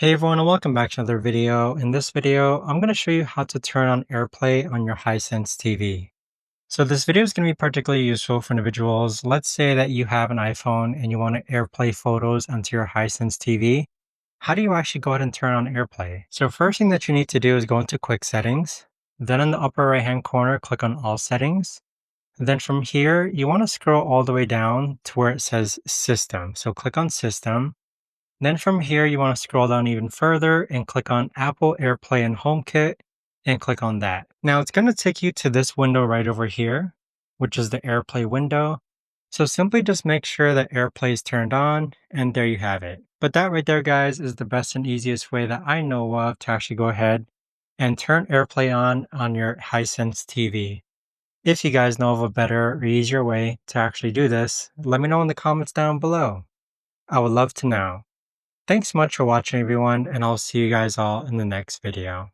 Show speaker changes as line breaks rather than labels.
Hey everyone, and welcome back to another video. In this video, I'm going to show you how to turn on AirPlay on your Hisense TV. So this video is going to be particularly useful for individuals. Let's say that you have an iPhone and you want to AirPlay photos onto your Hisense TV. How do you actually go ahead and turn on AirPlay? So first thing that you need to do is go into Quick Settings. Then in the upper right hand corner, click on All Settings. Then from here, you want to scroll all the way down to where it says System. So click on System. Then from here, you want to scroll down even further and click on Apple AirPlay and HomeKit and click on that. Now it's going to take you to this window right over here, which is the AirPlay window. So simply just make sure that AirPlay is turned on and there you have it. But that right there, guys, is the best and easiest way that I know of to actually go ahead and turn AirPlay on your Hisense TV. If you guys know of a better or easier way to actually do this, let me know in the comments down below. I would love to know. Thanks so much for watching everyone, and I'll see you guys all in the next video.